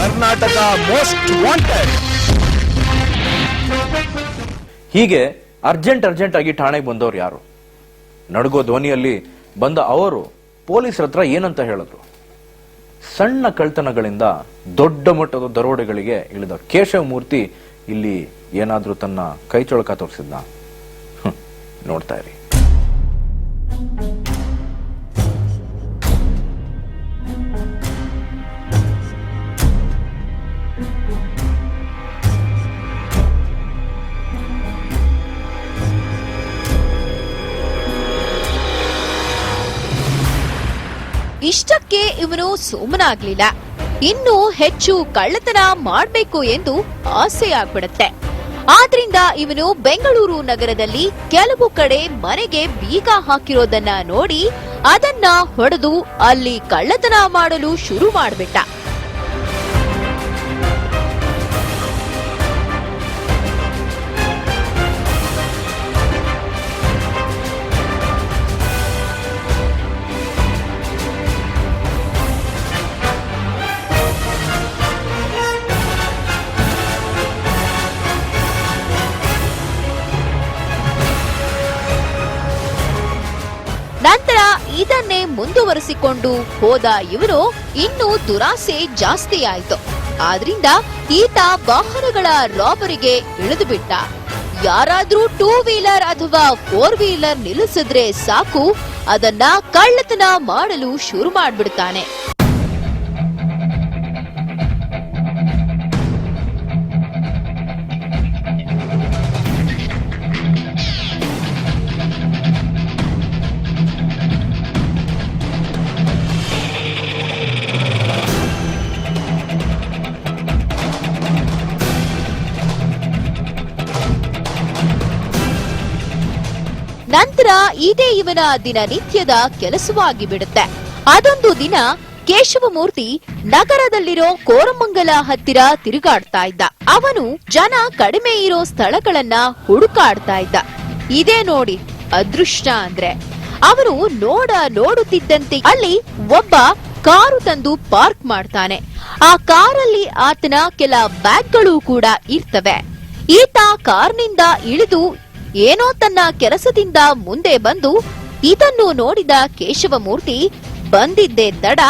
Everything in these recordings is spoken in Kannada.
Karnataka most wanted. ಹೀಗೆ ಅರ್ಜೆಂಟ್ ಆಗಿ ಠಾಣೆಗೆ ಬಂದವರು ಯಾರು? ನಡುಗೋ ಧ್ವನಿಯಲ್ಲಿ ಬಂದ ಅವರು ಪೊಲೀಸರ ಹತ್ರ ಏನಂತ ಹೇಳಿದ್ರು? ಸಣ್ಣ ಕಳ್ತನಗಳಿಂದ ದೊಡ್ಡ ಮಟ್ಟದ ದರೋಡೆಗಳಿಗೆ ಇಳಿದ ಕೇಶವಮೂರ್ತಿ ಇಲ್ಲಿ ಏನಾದ್ರೂ ತನ್ನ ಕೈ ಚೊಳಕ ತೋರಿಸಿದ್ನ? ನೋಡ್ತಾ ಇರಿ. ಇಷ್ಟಕ್ಕೆ ಇವನು ಸುಮ್ಮನಾಗ್ಲಿಲ್ಲ. ಇನ್ನೂ ಹೆಚ್ಚು ಕಳ್ಳತನ ಮಾಡ್ಬೇಕು ಎಂದು ಆಸೆ ಆಗ್ಬಿಡುತ್ತೆ. ಆದ್ರಿಂದ ಇವನು ಬೆಂಗಳೂರು ನಗರದಲ್ಲಿ ಕೆಲವು ಕಡೆ ಮನೆಗೆ ಬೀಗ ಹಾಕಿರೋದನ್ನ ನೋಡಿ ಅದನ್ನ ಹೊಡೆದು ಅಲ್ಲಿ ಕಳ್ಳತನ ಮಾಡಲು ಶುರು ಮಾಡ್ಬಿಟ್ಟ. ನಂತರ ಇದನ್ನೇ ಮುಂದುವರಿಸಿಕೊಂಡು ಹೋದ ಇವರು ಇನ್ನೂ ದುರಾಸೆ ಜಾಸ್ತಿ ಆಯಿತು. ಆದ್ರಿಂದ ಈತ ವಾಹನಗಳ ರಾಬರಿಗೆ ಇಳಿದು ಬಿಟ್ಟ. ಯಾರಾದ್ರೂ 2 ವೀಲರ್ ಅಥವಾ 4 ವೀಲರ್ ನಿಲ್ಲಿಸಿದ್ರೆ ಸಾಕು, ಅದನ್ನ ಕಳ್ಳತನ ಮಾಡಲು ಶುರು ಮಾಡ್ಬಿಡ್ತಾನೆ. ನಂತರ ಇದೇ ಇವನ ದಿನನಿತ್ಯದ ಕೆಲಸವಾಗಿ ಬಿಡುತ್ತೆ. ಅದೊಂದು ದಿನ ಕೇಶವಮೂರ್ತಿ ನಗರದಲ್ಲಿರೋ ಕೋರಮಂಗಲ ಹತ್ತಿರ ತಿರುಗಾಡ್ತಾ ಇದ್ದ. ಅವನು ಜನ ಕಡಿಮೆ ಇರೋ ಸ್ಥಳಗಳನ್ನ ಹುಡುಕಾಡ್ತಾ ಇದ್ದ. ಇದೇ ನೋಡಿ ಅದೃಷ್ಟ ಅಂದ್ರೆ. ಅವನು ನೋಡುತ್ತಿದ್ದಂತೆ ಅಲ್ಲಿ ಒಬ್ಬ ಕಾರು ತಂದು ಪಾರ್ಕ್ ಮಾಡ್ತಾನೆ. ಆ ಕಾರಲ್ಲಿ ಆತನ ಕೆಲ ಬ್ಯಾಗ್ಗಳು ಕೂಡ ಇರ್ತವೆ. ಈತ ಕಾರ್ನಿಂದ ಇಳಿದು ಏನೋ ತನ್ನ ಕೆಲಸದಿಂದ ಮುಂದೆ ಬಂದು ಇದನ್ನು ನೋಡಿದ ಕೇಶವಮೂರ್ತಿ ಬಂದಿದ್ದೇ ತಡ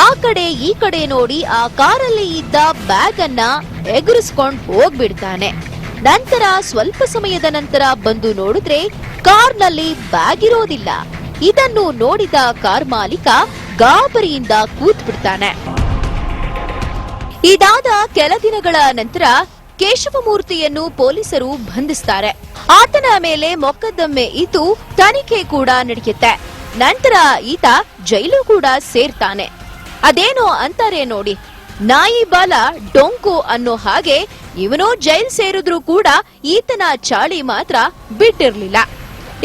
ಆ ಕಡೆ ಈ ಕಡೆ ನೋಡಿ ಆ ಕಾರಲ್ಲಿ ಇದ್ದ ಬ್ಯಾಗ್ ಅನ್ನ ಎಗರಿಸ್ಕೊಂಡು ಹೋಗ್ಬಿಡ್ತಾನೆ. ನಂತರ ಸ್ವಲ್ಪ ಸಮಯದ ನಂತರ ಬಂದು ನೋಡಿದ್ರೆ ಕಾರ್ನಲ್ಲಿ ಬ್ಯಾಗ್ ಇರೋದಿಲ್ಲ. ಇದನ್ನು ನೋಡಿದ ಕಾರ್ ಮಾಲೀಕ ಗಾಬರಿಯಿಂದ ಕೂತ್ ಬಿಡ್ತಾನೆ. ಇದಾದ ಕೆಲ ದಿನಗಳ ನಂತರ ಕೇಶವಮೂರ್ತಿಯನ್ನು ಪೊಲೀಸರು ಬಂಧಿಸ್ತಾರೆ. ಆತನ ಮೇಲೆ ಮೊಕದ್ದಮೆ ಇದ್ದು ತನಿಖೆ ಕೂಡ ನಡೆಯುತ್ತೆ. ನಂತರ ಈತ ಜೈಲು ಕೂಡ ಸೇರ್ತಾನೆ. ಅದೇನೋ ಅಂತಾರೆ ನೋಡಿ, ನಾಯಿ ಬಾಲ ಡೊಂಕು ಅನ್ನೋ ಹಾಗೆ ಇವನು ಜೈಲ್ ಸೇರಿದ್ರು ಕೂಡ ಈತನ ಚಾಳಿ ಮಾತ್ರ ಬಿಟ್ಟಿರ್ಲಿಲ್ಲ.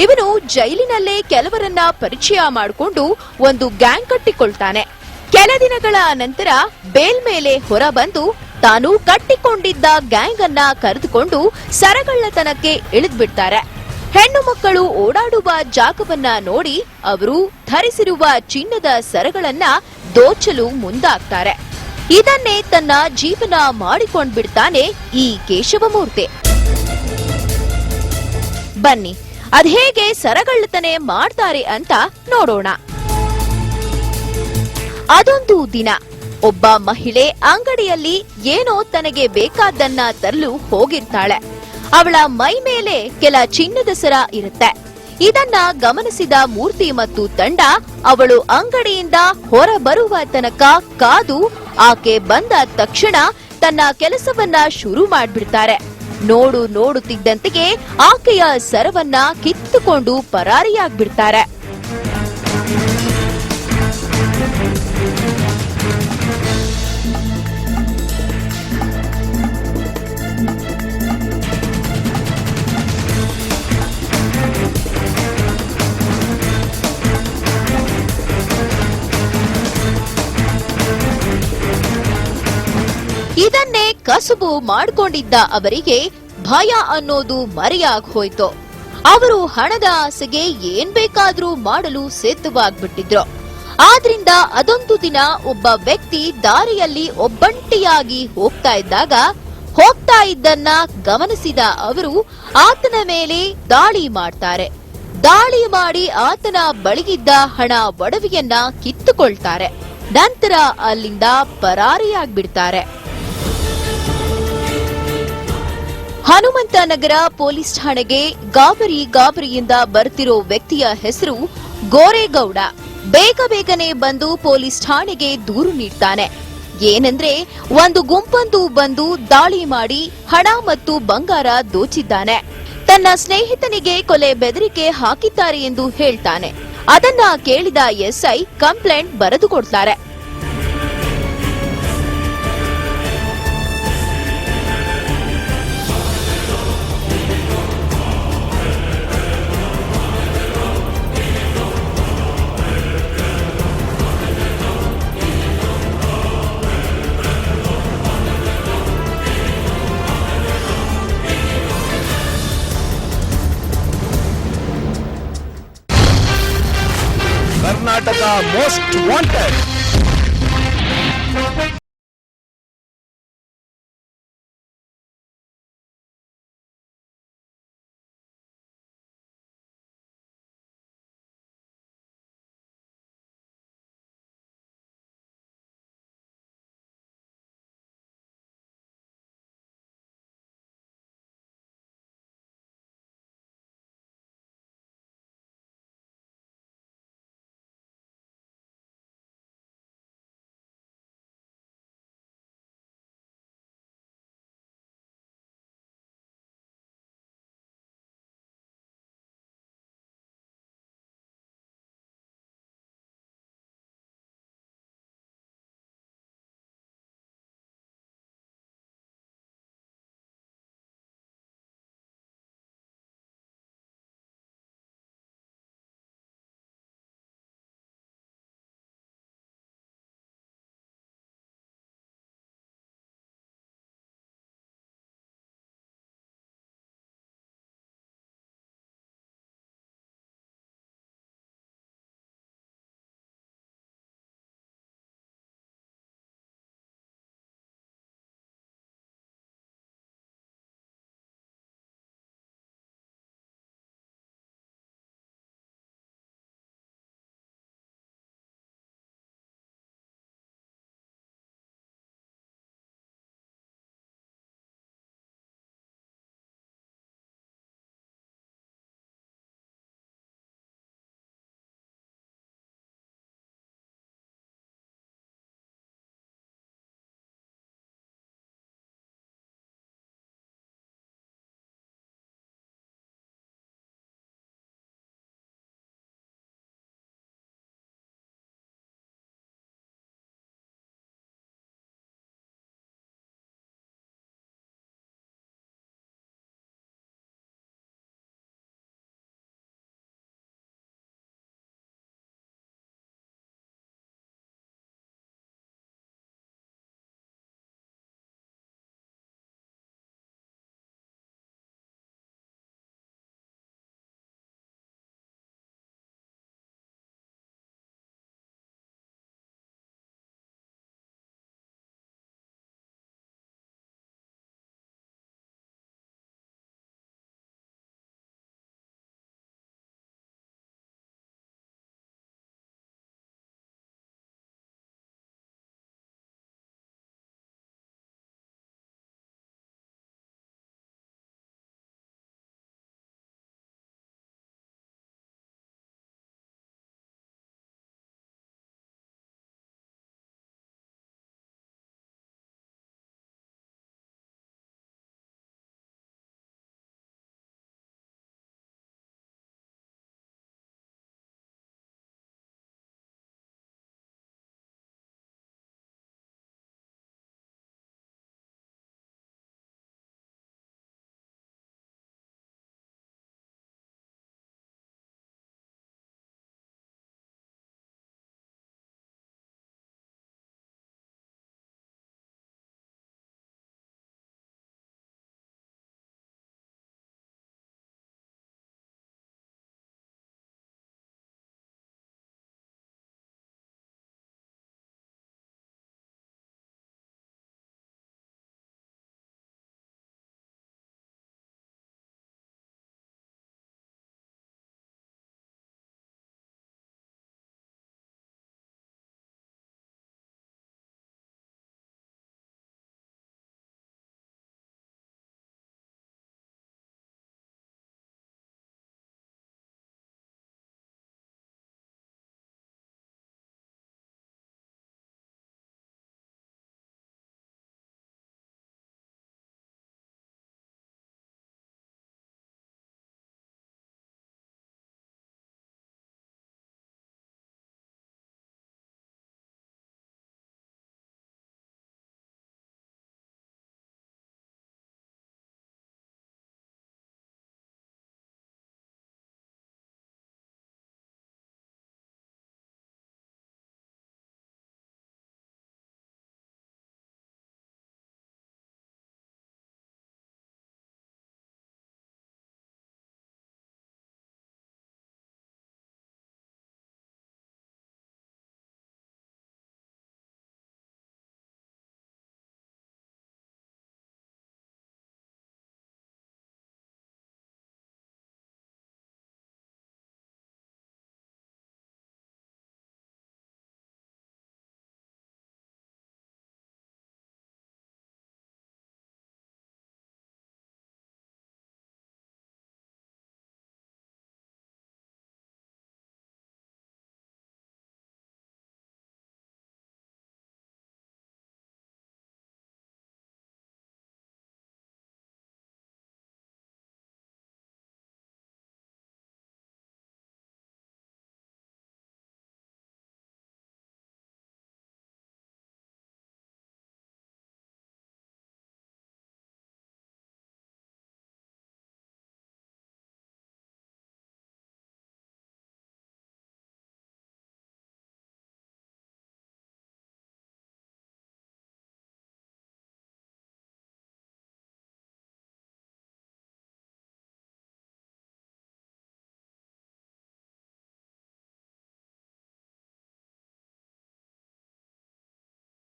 ಇವನು ಜೈಲಿನಲ್ಲೇ ಕೆಲವರನ್ನ ಪರಿಚಯ ಮಾಡಿಕೊಂಡು ಒಂದು ಗ್ಯಾಂಗ್ ಕಟ್ಟಿಕೊಳ್ತಾನೆ. ಕೆಲ ದಿನಗಳ ನಂತರ ಬೇಲ್ ಮೇಲೆ ಹೊರ ಬಂದು ತಾನು ಕಟ್ಟಿಕೊಂಡಿದ್ದ ಗ್ಯಾಂಗ್ ಅನ್ನ ಕರೆದುಕೊಂಡು ಸರಗಳ್ಳತನಕ್ಕೆ ಇಳಿದ್ಬಿಡ್ತಾರೆ. ಹೆಣ್ಣು ಮಕ್ಕಳು ಓಡಾಡುವ ಜಾಗವನ್ನ ನೋಡಿ ಅವರು ಧರಿಸಿರುವ ಚಿನ್ನದ ಸರಗಳನ್ನ ದೋಚಲು ಮುಂದಾಗ್ತಾರೆ. ಇದನ್ನೇ ತನ್ನ ಜೀವನ ಮಾಡಿಕೊಂಡ್ಬಿಡ್ತಾನೆ ಈ ಕೇಶವಮೂರ್ತಿ. ಬನ್ನಿ ಅದ್ಹೇಗೆ ಸರಗಳ್ಳತನೆ ಮಾಡ್ತಾರೆ ಅಂತ ನೋಡೋಣ. ಅದೊಂದು ದಿನ ಒಬ್ಬ ಮಹಿಳೆ ಅಂಗಡಿಯಲ್ಲಿ ಏನೋ ತನಗೆ ಬೇಕಾದ್ದನ್ನ ತರಲು ಹೋಗಿರ್ತಾಳೆ. ಅವಳ ಮೈ ಮೇಲೆ ಕೆಲ ಚಿನ್ನದ ಸರ ಇರುತ್ತೆ. ಇದನ್ನ ಗಮನಿಸಿದ ಮೂರ್ತಿ ಮತ್ತು ತಂಡ ಅವಳು ಅಂಗಡಿಯಿಂದ ಹೊರ ಬರುವ ತನಕ ಕಾದು ಆಕೆ ಬಂದ ತಕ್ಷಣ ತನ್ನ ಕೆಲಸವನ್ನ ಶುರು ಮಾಡ್ಬಿಡ್ತಾರೆ. ನೋಡುತ್ತಿದ್ದಂತೆಯೇ ಆಕೆಯ ಸರವನ್ನ ಕಿತ್ತುಕೊಂಡು ಪರಾರಿಯಾಗ್ಬಿಡ್ತಾರೆ. ಇದನ್ನೇ ಕಸುಬು ಮಾಡಿಕೊಂಡಿದ್ದ ಅವರಿಗೆ ಭಯ ಅನ್ನೋದು ಮರೆಯಾಗಿ ಹೋಯ್ತು. ಅವರು ಹಣದ ಆಸೆಗೆ ಏನ್ ಬೇಕಾದ್ರೂ ಮಾಡಲು ಸಿದ್ಧವಾಗ್ಬಿಟ್ಟಿದ್ರು. ಆದ್ರಿಂದ ಅದೊಂದು ದಿನ ಒಬ್ಬ ವ್ಯಕ್ತಿ ದಾರಿಯಲ್ಲಿ ಒಬ್ಬಂಟಿಯಾಗಿ ಹೋಗ್ತಾ ಇದ್ದನ್ನ ಗಮನಿಸಿದ ಅವರು ಆತನ ಮೇಲೆ ದಾಳಿ ಮಾಡ್ತಾರೆ. ದಾಳಿ ಮಾಡಿ ಆತನ ಬಳಿಗಿದ್ದ ಹಣ ಒಡವೆಯನ್ನ ಕಿತ್ತುಕೊಳ್ತಾರೆ. ನಂತರ ಅಲ್ಲಿಂದ ಪರಾರಿಯಾಗ್ಬಿಡ್ತಾರೆ. ಹನುಮಂತನಗರ ಪೊಲೀಸ್ ಠಾಣೆಗೆ ಗಾಬರಿಯಿಂದ ಬರ್ತಿರೋ ವ್ಯಕ್ತಿಯ ಹೆಸರು ಗೋರೇಗೌಡ. ಬೇಗನೆ ಬಂದು ಪೊಲೀಸ್ ಠಾಣೆಗೆ ದೂರು ನೀಡ್ತಾನೆ. ಏನಂದ್ರೆ ಒಂದು ಗುಂಪೊಂದು ಬಂದು ದಾಳಿ ಮಾಡಿ ಹಣ ಮತ್ತು ಬಂಗಾರ ದೋಚಿದ್ದಾನೆ. ತನ್ನ ಸ್ನೇಹಿತನಿಗೆ ಕೊಲೆ ಬೆದರಿಕೆ ಹಾಕಿದ್ದಾರೆ ಎಂದು ಹೇಳ್ತಾನೆ. ಅದನ್ನ ಕೇಳಿದ ಎಸ್ಐ ಕಂಪ್ಲೇಂಟ್ ಬರೆದುಕೊಡ್ತಾರೆ. Karnataka most wanted.